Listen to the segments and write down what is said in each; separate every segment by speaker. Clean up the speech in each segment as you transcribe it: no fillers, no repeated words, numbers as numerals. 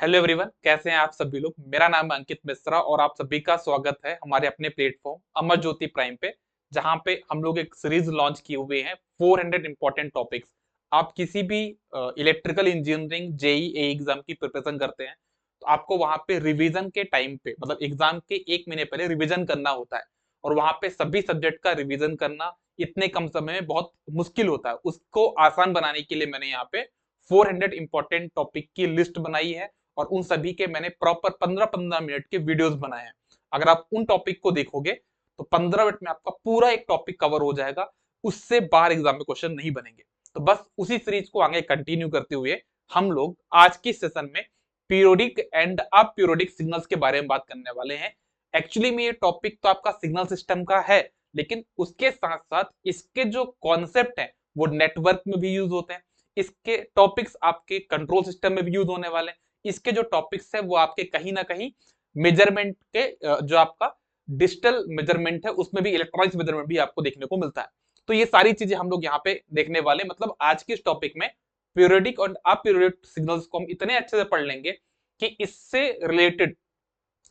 Speaker 1: Hello everyone, कैसे हैं आप सभी लोग। मेरा नाम है अंकित मिश्रा और आप सभी का स्वागत है हमारे अपने प्लेटफॉर्म अमर ज्योति प्राइम पे, जहां पे हम लोग एक सीरीज लॉन्च किए हुए हैं 400 इंपॉर्टेंट टॉपिक्स। आप किसी भी इलेक्ट्रिकल इंजीनियरिंग जेईई एग्जाम की प्रिपरेशन करते हैं तो आपको वहां पे रिवीजन के टाइम पे, मतलब एग्जाम के एक महीने पहले रिवीजन करना होता है। और वहां पे सभी सब्जेक्ट का रिवीजन करना इतने कम समय में बहुत मुश्किल होता है। उसको आसान बनाने के लिए मैंने यहाँ पे 400 इंपॉर्टेंट टॉपिक की लिस्ट बनाई है और उन सभी के मैंने प्रॉपर 15-15 मिनट के वीडियोस बनाए हैं। अगर आप उन टॉपिक को देखोगे तो 15 मिनट में आपका पूरा एक टॉपिक कवर हो जाएगा। उससे बाहर एग्जाम में क्वेश्चन नहीं बनेंगे। तो बस उसी सीरीज को आगे कंटिन्यू करते हुए हम लोग आज की सेशन में पीरियोडिक एंड अपीरियोडिक सिग्नल्स के बारे में बात करने वाले हैं। एक्चुअली में ये टॉपिक तो आपका सिग्नल सिस्टम का है, लेकिन उसके साथ साथ इसके जो कॉन्सेप्ट है वो नेटवर्क में भी यूज होते हैं। इसके टॉपिक्स आपके कंट्रोल सिस्टम में भी यूज होने वाले हैं। इसके जो टॉपिक्स है वो आपके कहीं ना कहीं मेजरमेंट के जो आपका डिजिटल मेजरमेंट है उसमें भी, इलेक्ट्रॉनिक्स मेजरमेंट भी आपको देखने को मिलता है। तो ये सारी चीजें हम लोग यहाँ पे देखने वाले, मतलब आज के इस टॉपिक में पीरियोडिक और अपीरियोडिक सिग्नल्स को हम इतने अच्छे से पढ़ लेंगे कि इससे रिलेटेड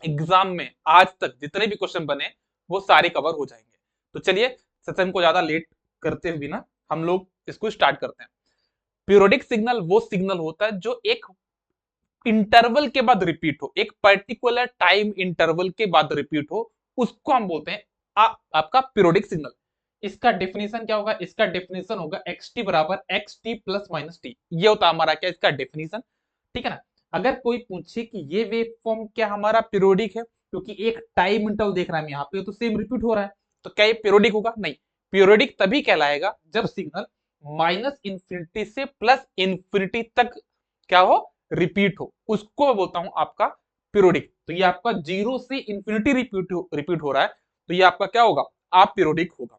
Speaker 1: एग्जाम में आज तक जितने भी क्वेश्चन बने वो सारे कवर हो जाएंगे। तो चलिए सेशन को ज्यादा लेट करते हुए ना हम लोग इसको स्टार्ट करते हैं। पीरियोडिक सिग्नल वो सिग्नल होता है जो एक इंटरवल के बाद रिपीट हो, एक पर्टिकुलर टाइम इंटरवल के बाद रिपीट हो, उसको हम बोलते हैं आपका पीरियोडिक सिग्नल। इसका डेफिनेशन क्या होगा? इसका डेफिनेशन होगा एक्स टी बराबर x T plus minus T. ये होता है हमारा क्या, इसका डेफिनेशन। ठीक है ना। अगर कोई पूछे कि ये वेव फॉर्म क्या हमारा पीरियोडिक है, क्योंकि एक टाइम इंटरवल देख रहा है यहाँ पे तो सेम रिपीट हो रहा है, तो क्या ये पीरियोडिक होगा? नहीं। पीरियोडिक तभी कहलाएगा जब सिग्नल माइनस इंफिनिटी से प्लस इंफिनिटी तक क्या हो, रिपीट हो, उसको मैं बोलता हूं आपका पीरियोडिक। तो ये आपका जीरो से इंफिनिटी रिपीट हो रहा है, तो ये आपका क्या होगा? आप पीरियोडिक होगा।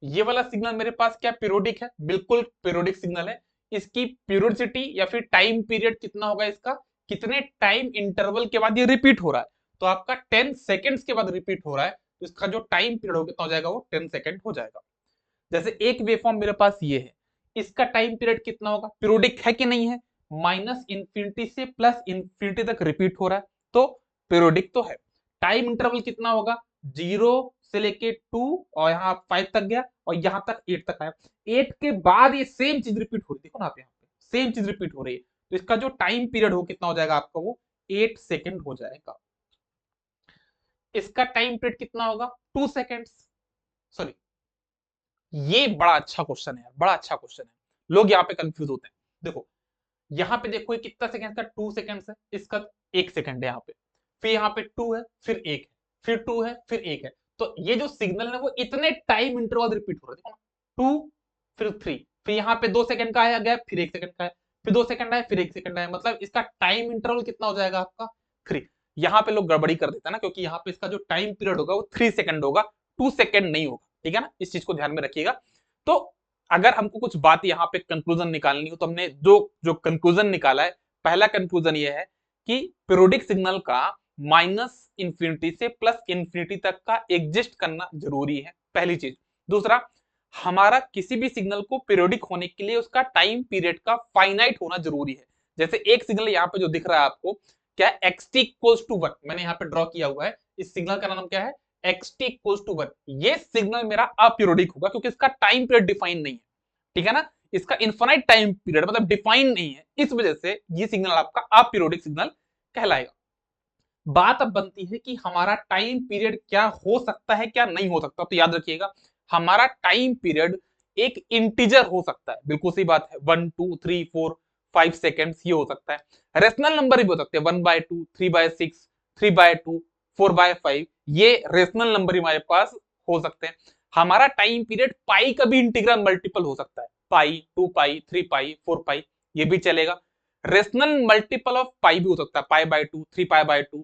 Speaker 1: ये वाला सिग्नल मेरे पास क्या पीरियोडिक है? बिल्कुल पीरियोडिक सिग्नल है। इसकी पीरियोडिसिटी या फिर टाइम पीरियड कितना होगा इसका, कितने टाइम इंटरवल के बाद ये रिपीट हो रहा है। तो आपका 10 सेकेंड्स के बाद रिपीट हो रहा है, तो इसका जो टाइम पीरियड हो कितना हो जाएगा, वो 10 सेकेंड हो जाएगा। जैसे एक वेवफॉर्म मेरे पास ये है, इसका टाइम पीरियड कितना होगा? पीरियोडिक है कि नहीं है? माइनस इंफिनिटी से प्लस इंफिनिटी तक रिपीट हो रहा है, तो पीरियोडिक तो है। टाइम इंटरवल कितना होगा? जीरो से लेके 2 और यहाँ 5 तक गया और यहाँ तक 8 तक आया। 8 के बाद ये सेम चीज रिपीट हो रही है, देखो ना आप यहाँ पे सेम चीज रिपीट हो रही है, तो इसका जो टाइम पीरियड हो कितना हो जाएगा आपका, वो 8 सेकेंड हो जाएगा। इसका टाइम पीरियड कितना होगा? 2 सेकेंड्स। सॉरी, ये बड़ा अच्छा क्वेश्चन है यार, बड़ा अच्छा क्वेश्चन है। लोग यहाँ पे कंफ्यूज होते हैं। देखो यहाँ पे देखो, ये कितना सेकंड का, 2 सेकंड है, इसका 1 सेकंड है यहाँ पे, फिर यहाँ पे 2 है, फिर 1 है, फिर 2 है, फिर 1 है। तो ये जो सिग्नल है वो इतने टाइम इंटरवल रिपीट हो रहा है, देखो ना, 2 फिर 3, फिर यहाँ पे 2 सेकंड का आया गया, फिर 1 सेकंड का है, फिर 2 सेकंड आया, फिर 1 सेकंड आया, मतलब इसका टाइम इंटरवल कितना हो जाएगा आपका? 3। यहाँ पे लोग गड़बड़ी कर देते हैं ना, क्योंकि यहाँ पे इसका जो टाइम पीरियड होगा वो 3 सेकंड होगा, 2 सेकंड नहीं होगा। ठीक है ना, इस चीज को ध्यान में रखिएगा। तो अगर हमको कुछ बात यहाँ पे कंक्लूजन निकालनी हो तो हमने जो जो कंक्लूजन निकाला है, पहला कंक्लूजन ये है कि पीरियोडिक सिग्नल का माइनस इंफिनिटी से प्लस इंफिनिटी तक का एग्जिस्ट करना जरूरी है, पहली चीज। दूसरा, हमारा किसी भी सिग्नल को पीरियोडिक होने के लिए उसका टाइम पीरियड का फाइनाइट होना जरूरी है। जैसे एक सिग्नल यहाँ पे जो दिख रहा है आपको, क्या एक्स टी इक्वल्स टू 1, मैंने यहाँ पे ड्रॉ किया हुआ है, इस सिग्नल का नाम क्या है? X t equals to 1। ये सिग्नल मेरा अपीरियोडिक होगा क्योंकि इसका टाइम पीरियड डिफाइन नहीं है। ठीक है ना, इसका इन्फाइनाइट टाइम पीरियड मतलब डिफाइन नहीं है, इस वजह से ये सिग्नल आपका अपीरियोडिक सिग्नल कहलाएगा। बात अब बनती है कि हमारा टाइम पीरियड क्या हो सकता है, क्या नहीं हो सकता। तो याद रखिएगा, हमारा टाइम पीरियड एक इंटीजर हो सकता है, बिल्कुल सही बात है, 1 2 3 4 5 सेकेंड्स ये हो सकता है। रेशनल नंबर भी हो सकते हैं, 1/2 3/6 3/2 4/5, ये रेशनल नंबर हमारे पास हो सकते हैं। हमारा टाइम पीरियड पाई का भी इंटीग्रल मल्टीपल हो सकता है, पाई 2 पाई 3 पाई 4 पाई, ये भी चलेगा। रेशनल मल्टीपल ऑफ पाई भी हो सकता है, पाई/2 3 पाई/2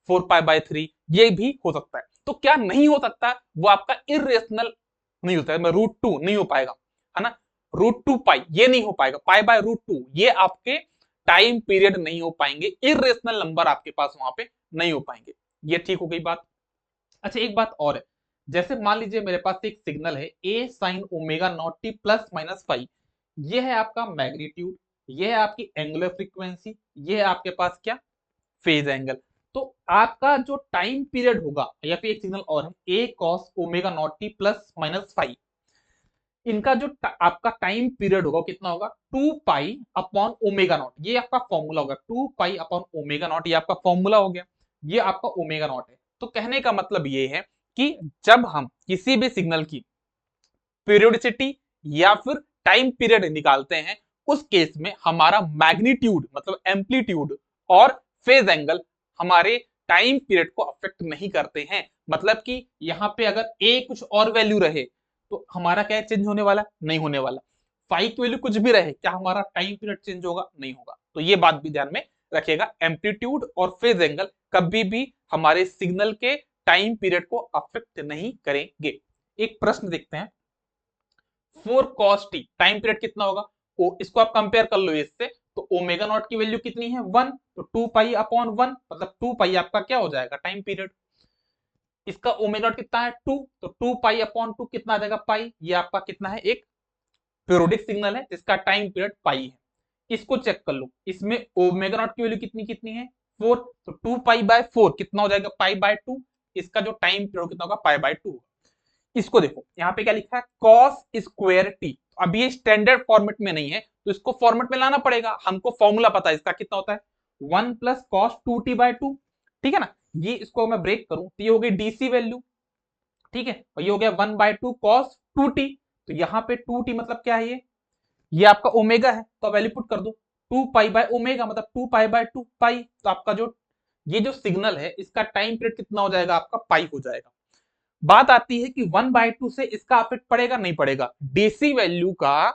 Speaker 1: 4 पाई/3, ये भी हो सकता है। तो क्या नहीं हो सकता? वो आपका इरेशनल नहीं होता है, √2 नहीं हो पाएगा, है ना। √2 पाई ये नहीं हो पाएगा, पाई/√2 ये आपके टाइम पीरियड नहीं हो पाएंगे, इरेशनल नंबर आपके पास वहां पे नहीं हो पाएंगे। ये ठीक हो गई बात। अच्छा एक बात और है, जैसे मान लीजिए मेरे पास एक सिग्नल है a sin omega naught t plus minus 5, ये है आपका मैग्नीट्यूड, ये है आपकी एंगुलर फ्रीक्वेंसी, ये है आपके पास क्या, फेज एंगल। तो आपका जो टाइम पीरियड होगा, या फिर एक सिग्नल और है, A cos omega naught t plus minus five, इनका जो आपका टाइम पीरियड होगा वो कितना होगा, 2 पाई अपॉन ओमेगा नॉट। ये आपका फॉर्मूला होगा, 2 पाई अपॉन ओमेगा नॉट, ये आपका फॉर्मूला हो गया, ये आपका ओमेगा नॉट है। तो कहने का मतलब ये है कि जब हम किसी भी सिग्नल की पीरियोडिसिटी या फिर टाइम पीरियड निकालते हैं, उस केस में हमारा मैग्नीट्यूड मतलब एम्पलीट्यूड और फेज एंगल हमारे टाइम पीरियड को अफेक्ट नहीं करते हैं। मतलब कि यहां पे अगर ए कुछ और वैल्यू रहे तो हमारा क्या चेंज होने वाला, नहीं होने वाला। फाइव की वैल्यू कुछ भी रहे, क्या हमारा टाइम पीरियड चेंज होगा, नहीं होगा। तो ये बात भी ध्यान में रखिएगा, एम्पलीट्यूड और फेज एंगल कभी भी हमारे सिग्नल के टाइम पीरियड को अफेक्ट नहीं करेंगे। एक प्रश्न देखते हैं, 4 cos t टाइम पीरियड कितना होगा, इसको आप कंपेयर कर लो इससे, तो ओमेगा नॉट की वैल्यू कितनी है 1, तो 2 पाई अपॉन 1, मतलब 2 पाई आपका क्या हो जाएगा टाइम पीरियड। इसका ओमेगा नॉट कितना है 2, तो 2 पाई अपॉन 2 कितना आ जाएगा पाई। ये आपका कितना है, एक पीरियोडिक सिग्नल है जिसका टाइम पीरियड पाई है। इसको चेक कर लो, इसमें ओमेगा नॉट की वैल्यू कितनी कितनी है 4, तो 2 पाई बाय 4 कितना हो जाएगा पाई बाय 2। इसका जो टाइम पीरियड कितना होगा पाई बाय 2। इसको देखो यहाँ पे क्या लिखा है, कॉस स्क्वायर टी। अब ये स्टैंडर्ड फॉर्मेट में नहीं है, तो इसको फॉर्मेट में लाना पड़ेगा। हमको फॉर्मूला पता है इसका, कितना होता है 1 + cos 2t/2। ठीक है ना, ये इसको मैं ब्रेक करूं तो ये हो गई डीसी वैल्यू, ठीक है, और ये हो गया 1/2 cos 2t। तो यहाँ पे 2t मतलब क्या है, ये आपका ओमेगा है, तो वैल्यू पुट कर दो, 2 पाई बाय ओमेगा मतलब 2 पाई बाय 2 पाई। तो आपका जो ये जो सिग्नल है इसका टाइम पीरियड कितना हो जाएगा, आपका पाई हो जाएगा। बात आती है कि 1/2 से इसका इफेक्ट पड़ेगा नहीं पड़ेगा, डीसी वैल्यू का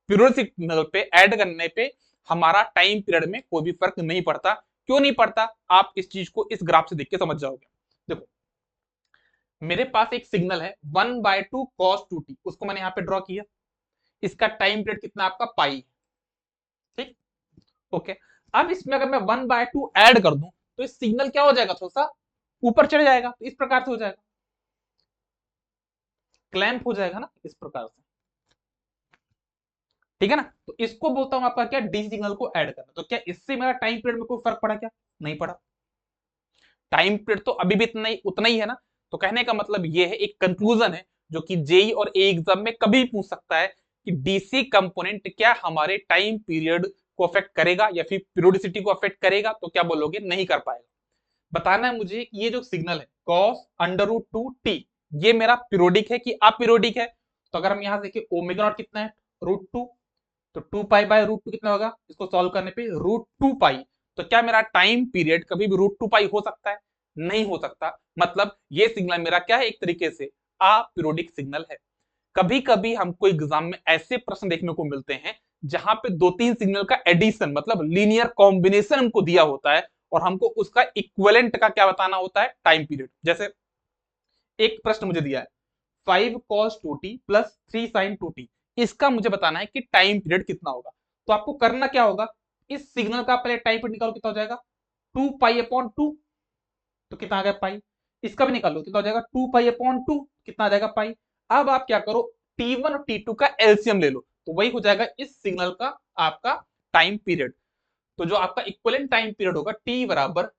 Speaker 1: पीरियोडिक सिग्नल पे ऐड करने पे हमारा टाइम पीरियड में कोई भी फर्क नहीं पड़ता। क्यों नहीं पड़ता, आप इस चीज को इस ग्राफ से देख के समझ जाओगे। देखो मेरे पास एक सिग्नल है 1/2 cos 2t, उसको मैंने यहाँ पे ड्रॉ किया, इसका टाइम पीरियड कितना आपका पाई, ठीक, ओके। अब इसमें अगर मैं 1/2 ऐड कर दूं तो इस सिग्नल क्या हो जाएगा, थोड़ा सा ऊपर चढ़ जाएगा, तो इस प्रकार से हो जाएगा, क्लैंप हो जाएगा ना इस प्रकार से, ठीक है ना। तो इसको बोलता हूं आपका क्या, डी सिग्नल को ऐड करना। तो क्या इससे मेरा टाइम पीरियड में कोई फर्क पड़ा क्या, नहीं पड़ा। टाइम पीरियड तो अभी भी उतना ही है ना। तो कहने का मतलब ये है, एक कंक्लूजन है जो कि जेई और ए एग्जाम में कभी पूछ सकता है कि डीसी कंपोनेंट क्या हमारे टाइम पीरियड को अफेक्ट करेगा या फिर पीरियोडिसिटी को अफेक्ट करेगा, तो क्या बोलोगे, नहीं कर पाएगा। बताना है मुझे कि ये जो सिग्नल है cos√2t, ये मेरा पीरियोडिक है कि अपीरियोडिक है। तो अगर हम यहां से देखिए ओमेगा नॉट कितना है √2, तो 2 पाई बाय √2 कितना होगा, इसको सॉल्व करने पे √2 पाई। तो क्या मेरा टाइम पीरियड कभी भी √2 पाई हो सकता है, नहीं हो सकता। मतलब ये सिग्नल मेरा क्या है, एक तरीके से अपीरियोडिक सिग्नल है। कभी कभी हमको एग्जाम में ऐसे प्रश्न देखने को मिलते हैं जहां पे 2-3 सिग्नल का एडिशन मतलब लीनियर कॉम्बिनेशन हमको दिया होता है, और हमको उसका इक्विवेलेंट का क्या बताना होता है, टाइम पीरियड। जैसे एक प्रश्न मुझे दिया है 5 cos 2t plus 3 sin 2t, इसका मुझे बताना है कि टाइम पीरियड कितना होगा। तो आपको करना क्या होगा, इस सिग्नल का पहले टाइम पीरियड निकालो, कितना हो जाएगा 2 पाई अपॉन 2, तो कितना आ गया पाई। इसका भी निकालो, कितना हो जाएगा 2 पाई अपॉन 2, कितना आ जाएगा पाई। अब आप क्या करो, T1 और T2 का एलसीएम ले लो, तो वही हो जाएगा इस सिग्नल का आपका टाइम पीरियड। तो जो आपका इक्विवेलेंट टाइम पीरियड होगा T बराबर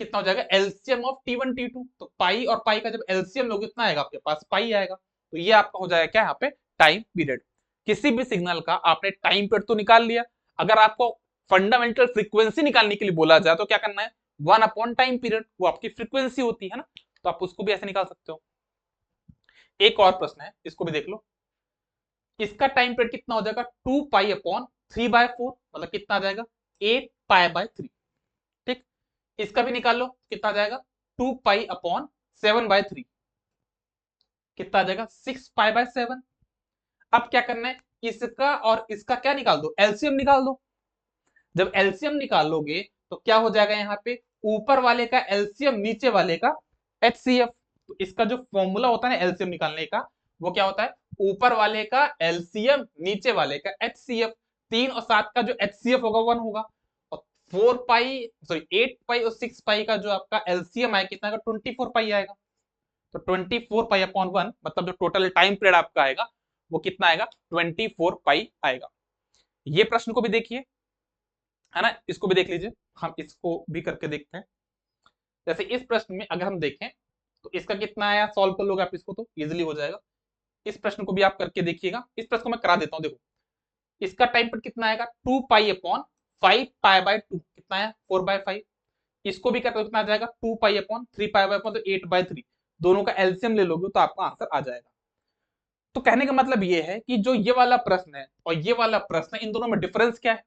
Speaker 1: कितना हो जाएगा, एलसीएम ऑफ T1 T2। तो पाई और पाई का जब एलसीएम लोगे कितना आएगा आपके पास, पाई आएगा। तो ये आपका हो जाएगा क्या यहाँ पे, टाइम पीरियड। किसी भी सिग्नल का आपने टाइम पीरियड तो निकाल लिया। अगर आपको फंडामेंटल फ्रीक्वेंसी निकालने के लिए बोला जाए तो क्या करना है, 1/टाइम पीरियड, वो आपकी फ्रीक्वेंसी होती है ना। तो आप उसको भी ऐसे निकाल सकते हो। एक और प्रश्न है, इसको भी देख लो। इसका टाइम पीरियड कितना हो जाएगा, 2 पाई अपॉन 3/4, मतलब कितना आ जाएगा 8 पाई बाय 3, ठीक। इसका भी निकाल लो, कितना आ जाएगा 2 पाई अपॉन 7/3, कितना आ जाएगा 6 पाई बाय 7। अब क्या करना है, इसका और इसका क्या निकाल दो, एलसीएम निकाल दो। जब एलसीएम निकालोगे तो क्या हो जाएगा, यहाँ पे ऊपर वाले का एलसीएम नीचे वाले का एचसीएफ। तो इसका जो फॉर्मूला होता है ना एलसीएम निकालने का, वो क्या होता है, ऊपर वाले का एलसीएम नीचे वाले का एचसीएफ। 3 और 7 का जो एचसीएफ होगा 1 होगा, और 8 पाई और 6 पाई का जो आपका एलसीएम आएगा कितना आएगा, 24 पाई आएगा। तो 24 पाई अपॉन 1 मतलब जो टोटल टाइम पीरियड आपका आएगा वो कितना आएगा, 24 पाई आएगा। ये प्रश्न को भी देखिए, है ना, इसको भी देख लीजिए, हम इसको भी करके देखते हैं। जैसे इस प्रश्न में अगर हम देखें तो इसका कितना आया, सॉल्व कर लोगे आप इसको तो इजिली हो जाएगा। इस प्रश्न को भी आप करके देखिएगा, इस प्रश्न को मैं करा देता हूं। देखो इसका टाइम पीरियड कितना आएगा, 2 पाई अपॉन 5 पाई बाय 2, कितना है 4/5। इसको भी करते कितना आ जाएगा, 2 पाई अपॉन 3 पाई बाय तो 8/3, दोनों का एलसीएम ले लोगे तो आपका आंसर आ जाएगा। तो कहने का मतलब ये है कि जो ये वाला प्रश्न है और ये वाला प्रश्न है, इन दोनों में डिफरेंस क्या है,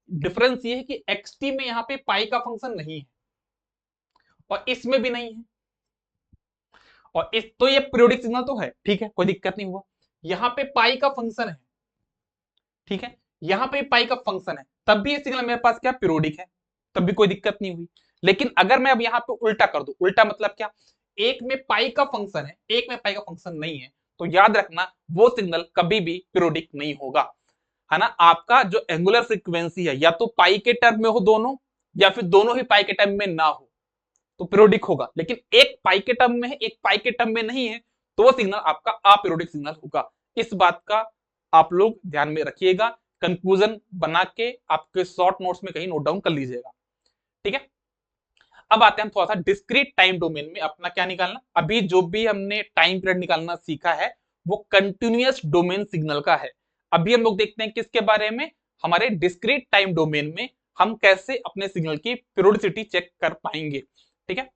Speaker 1: डिफरेंस ये है कि एक्सटी में यहाँ पे पाई का फंक्शन नहीं है और इसमें भी नहीं है, और इस तो ये पीरियोडिक सिग्नल तो है, ठीक है, कोई दिक्कत नहीं हुआ। यहाँ पे पाई का फंक्शन है, ठीक है, यहाँ पे पाई का फंक्शन है, तब भी ये सिग्नल मेरे पास क्या पीरियोडिक है, तब भी कोई दिक्कत नहीं हुई। लेकिन अगर मैं अब यहाँ पे उल्टा कर दूं, उल्टा मतलब क्या, एक में पाई का फंक्शन है, एक में पाई का फंक्शन नहीं है, तो याद रखना वो सिग्नल कभी भी पीरियोडिक नहीं होगा, है ना। आपका जो एंगुलर फ्रीक्वेंसी है या तो पाई के टर्म में हो दोनों, या फिर दोनों ही पाई के टर्म में ना हो तो पीरियोडिक होगा। लेकिन एक पाई के टर्म में है, एक पाई के टर्म में नहीं है, तो वो सिग्नल आपका अपीरियोडिक सिग्नल होगा। इस बात का आप लोग ध्यान में रखिएगा, कंक्लूजन बना के आपके शॉर्ट नोट्स में कहीं नोट डाउन कर लीजिएगा, ठीक है। अब आते हैं थोड़ा सा डिस्क्रीट टाइम डोमेन में अपना क्या निकालना। अभी जो भी हमने टाइम पीरियड निकालना सीखा है वो कंटिन्यूअस डोमेन सिग्नल का है। अभी हम लोग देखते हैं किसके बारे में, हमारे डिस्क्रीट टाइम डोमेन में हम कैसे अपने सिग्नल की पीरियोडिसिटी चेक कर पाएंगे, ठीक है।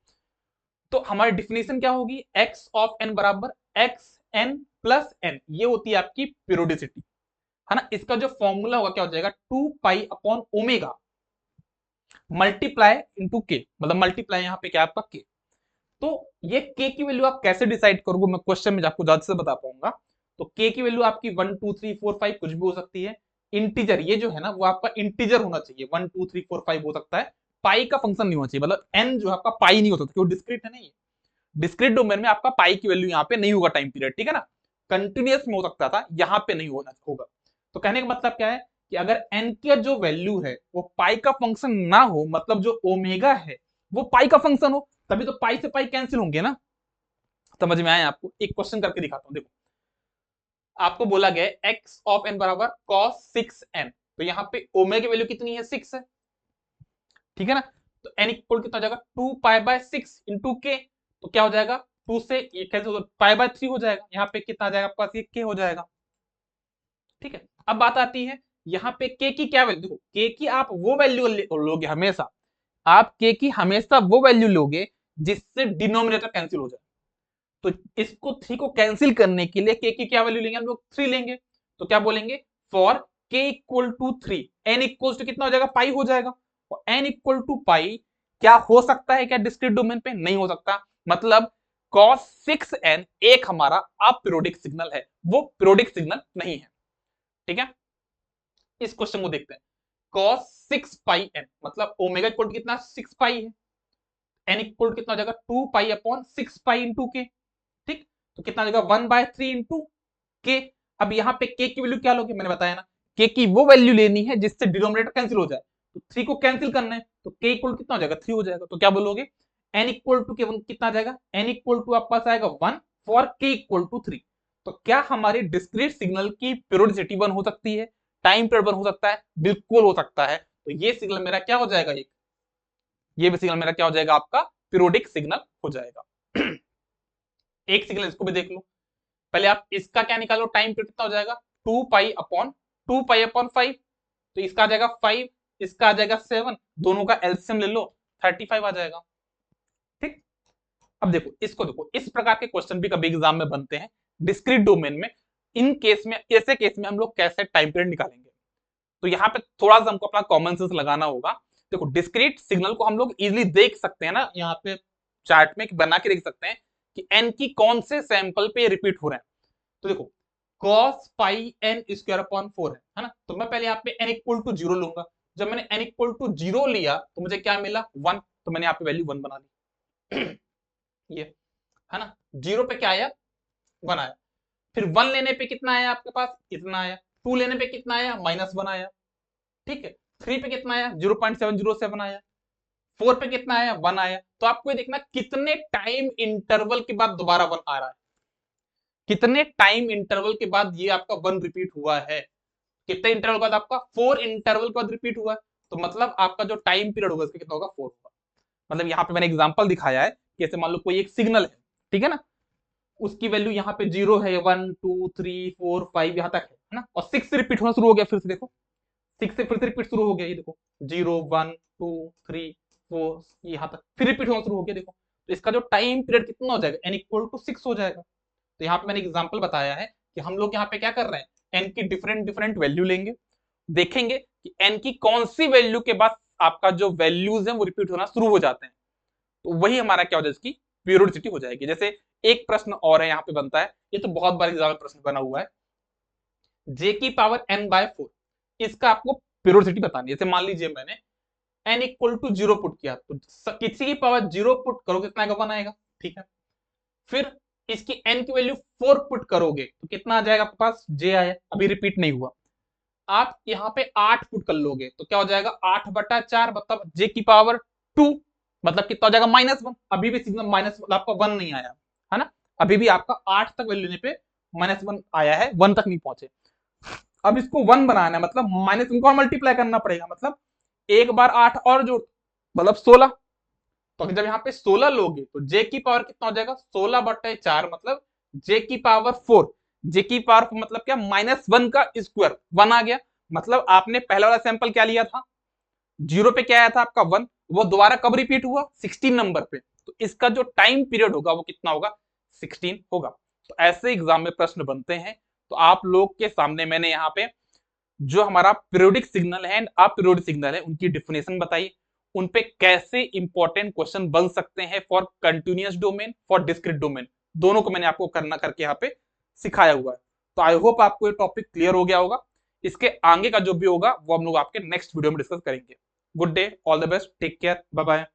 Speaker 1: तो हमारी डिफिनेशन क्या होगी, एक्स ऑफ एन बराबर एक्स एन प्लस एन, ये होती है आपकी पीरियोडिसिटी, है ना। इसका जो फॉर्मूला होगा क्या हो जाएगा, 2 pi upon omega multiply into के, मतलब मल्टीप्लाई यहाँ पे क्या आपका के। तो ये के की वैल्यू आप कैसे डिसाइड करोगे, मैं क्वेश्चन में आपको ज्यादा से बता पाऊंगा। तो के की वैल्यू आपकी 1 2 3 4 5 कुछ भी हो सकती है। इंटीजर ये जो है ना वो आपका इंटीजर होना चाहिए, 1 2 3 4 5 हो सकता है, पाई का फंक्शन नहीं होना चाहिए, मतलब एन जो आपका पाई नहीं हो सकता क्योंकि डिस्क्रीट है नहीं, डिस्क्रीट डोमेन में आपका पाई की वैल्यू यहाँ पे नहीं होगा टाइम पीरियड, ठीक है ना। कंटिन्यूअस में हो सकता था, यहाँ पे नहीं होगा। तो कहने का मतलब क्या है कि अगर एन की जो वैल्यू है वो पाई का फंक्शन ना हो, मतलब जो ओमेगा है वो पाई का फंक्शन हो, तभी तो पाई से पाई कैंसिल होंगे ना। समझ में आया आपको, एक क्वेश्चन करके दिखाता हूं। देखो आपको बोला गया एक्स ऑफ एन बराबर कॉस 6n, तो यहाँ पे ओमेगा की वैल्यू कितनी है, 6 है, ठीक है ना। तो एन इक्वल कितना हो जाएगा, 2 पाई बाय 6 इंटू के, तो क्या हो जाएगा, 2 से ये कैसे पाई बाय 3 हो जाएगा, यहाँ पे कितना आ जाएगा आपके पास, ये के हो जाएगा, ठीक है। अब बात आती है यहाँ पे के की क्या वैल्यू, देखो के की आप वो वैल्यू लोगे हमेशा, आप के की हमेशा वो वैल्यू लोगे जिससे डिनोमिनेटर कैंसिल हो जाए। तो इसको 3 को कैंसिल करने के लिए के की क्या वैल्यू लेंगे हम लोग, 3 लेंगे। तो क्या बोलेंगे, for k equal to 3 n equal to कितना हो जाएगा, पाई हो जाएगा। और एन इक्वल टू पाई क्या हो सकता है क्या डिस्क्रीट डोमेन पे, नहीं हो सकता। मतलब cos 6n एक हमारा अपीरियोडिक सिग्नल है, वो पीरियोडिक सिग्नल नहीं है, ठीक है। इस क्वेश्चन को देखते हैं, cos 6 पाई n मतलब ओमेगा इक्वल टू कितना 6 पाई है, एन इक्वल टू कितना हो जाएगा 2 पाई अपॉन 6 पाई इंटू के, ठीक। तो कितना आ जाएगा 1/3 इंटू के। अब यहाँ पे के की वैल्यू क्या लोगे, मैंने बताया ना, के की वो वैल्यू लेनी है जिससे डिनोमिनेटर कैंसिल हो जाए, तो 3 को कैंसिल करना है, तो के इक्वल कितना हो जाएगा 3 हो जाएगा। तो क्या बोलोगे, एन इक्वल टू कितना आ जाएगा, एन इक्वल टू आपके पास आएगा 1 फॉर के इक्वल टू 3। तो क्या हमारी डिस्क्रीट सिग्नल की पीरियोडिसिटी 1 हो सकती है, टाइम पीरियड 1 हो सकता है, बिल्कुल हो सकता है। तो ये सिग्नल मेरा क्या हो जाएगा, ये भी सिग्नल मेरा क्या हो जाएगा, आपका पीरियोडिक सिग्नल हो जाएगा। एक सिग्नल इसको भी देख लो, पहले आप इसका क्या निकालो, टाइम पीरियड कितना हो जाएगा, 2 पाई अपॉन 5, तो इसका आ जाएगा 5, इसका आ जाएगा 7, दोनों का एलसीएम ले लो 35 आ जाएगा, ठीक। अब देखो इसको देखो, इस प्रकार के क्वेश्चन भी कभी एग्जाम में बनते हैं डिस्क्रीट डोमेन में। इन केस में, ऐसे केस में हम लोग कैसे टाइम पीरियड निकालेंगे, तो यहाँ पे थोड़ा सा हमको अपना कॉमन सेंस लगाना होगा। देखो डिस्क्रीट सिग्नल को हम लोग इजिली देख सकते हैं ना, यहाँ पे चार्ट में बना के देख सकते हैं कि एन की कौन से सैंपल पे रिपीट हो रहे हैं। तो देखो cos पाई एन स्क्वायर अपॉन 4 है ना, तो मैं पहले यहाँ पे n इक्वल टू 0 लूंगा। जब मैंने n इक्वल टू 0 लिया तो मुझे क्या मिला 1, तो मैंने यहाँ पे वैल्यू 1 बना दी। ये है ना, 0 पे क्या आया 1 आया, फिर 1 लेने पे कितना आया आपके पास, इतना आया, 2 लेने पे कितना आया -1 आया, ठीक है। 3 पे कितना आया 0.707 आया, 4 पे कितना आया 1 आया। तो आपको ये देखना कितने टाइम इंटरवल के बाद दोबारा 1 आ रहा है, कितने टाइम इंटरवल के बाद ये आपका 1 रिपीट हुआ है। कितने इंटरवल के बाद आपका 4 इंटरवल के बाद रिपीट हुआ, तो मतलब आपका जो टाइम पीरियड होगा इसका कितना होगा 4 होगा। मतलब यहाँ पे मैंने एग्जांपल दिखाया है कि जैसे मान लो कोई एक सिग्नल है, ठीक है ना, उसकी वैल्यू यहाँ पे 0 है, 1 2 3 4 5 यहाँ तक है ना, और 6 से रिपीट होना शुरू हो गया, फिर से देखो 6 से फिर से रिपीट शुरू हो गया, ये देखो 0 1 2 3 4 यहाँ तक फिर रिपीट होना शुरू हो गया, देखो तो इसका जो टाइम पीरियड कितना हो जाएगा, n इक्वल टू 6 हो जाएगा। तो यहाँ पे मैंने एग्जांपल बताया है कि हम लोग यहाँ पे क्या कर रहे हैं, n की डिफरेंट डिफरेंट वैल्यू लेंगे, देखेंगे कि n की कौन सी वैल्यू के बाद आपका जो वैल्यूज है वो रिपीट होना शुरू हो जाते हैं, तो वही हमारा क्या हो जाएगा, इसकी पीरियोडिसिटी हो जाएगी। जैसे एक प्रश्न और है यहाँ पे बनता है, ये तो बहुत बार एग्जाम में प्रश्न बना हुआ है, j की पावर n/4, इसका आपको पीरियोडिसिटी बतानी है। जैसे मान लीजिए मैंने n इक्वल टू 0 पुट किया, तो किसी की पावर 0 पुट करोगे कितना आएगा, 1 आएगा, ठीक है। फिर इसकी n की वैल्यू 4 पुट करोगे तो कितना आ जाएगा आपके पास, j आया, अभी रिपीट नहीं हुआ। आप यहाँ पे 8 पुट कर लोगे तो क्या हो जाएगा, 8/4, मतलब j की पावर 2, मतलब कितना हो जाएगा, -1, अभी भी सिग्नल माइनस, मतलब आपका 1 नहीं आया है ना, अभी भी आपका 8 तक वैल्यू लेने पे -1 आया है, 1 तक नहीं पहुंचे। अब इसको 1 बनाना है, मतलब -1 को मल्टीप्लाई करना पड़ेगा, मतलब एक बार 8 और जोड़, मतलब 16। तो जब यहाँ पे 16 लोगे तो j की पावर कितना हो जाएगा, 16/4, मतलब j की पावर 4, j की पावर मतलब क्या, -1 का स्क्वायर, 1 आ गया। मतलब आपने पहला वाला सैंपल क्या लिया था, 0 पे क्या आया था आपका 1, वो दोबारा कब रिपीट हुआ, 16 नंबर पे, तो इसका जो टाइम पीरियड होगा वो कितना होगा, 16 होगा। तो ऐसे एग्जाम में प्रश्न बनते हैं। तो आप लोग के सामने मैंने यहाँ पे जो हमारा पीरियोडिक सिग्नल है एंड अपीरियोडिक सिग्नल है उनकी डिफिनेशन बताई, उन पे कैसे इंपॉर्टेंट क्वेश्चन बन सकते हैं for continuous domain, for discrete domain, दोनों को मैंने आपको करना करके यहाँ पे सिखाया हुआ है। तो आई होप आपको ये टॉपिक क्लियर हो गया होगा। इसके आगे का जो भी होगा वो हम लोग आपके नेक्स्ट वीडियो में डिस्कस करेंगे। Good day, all the best, take care, bye bye.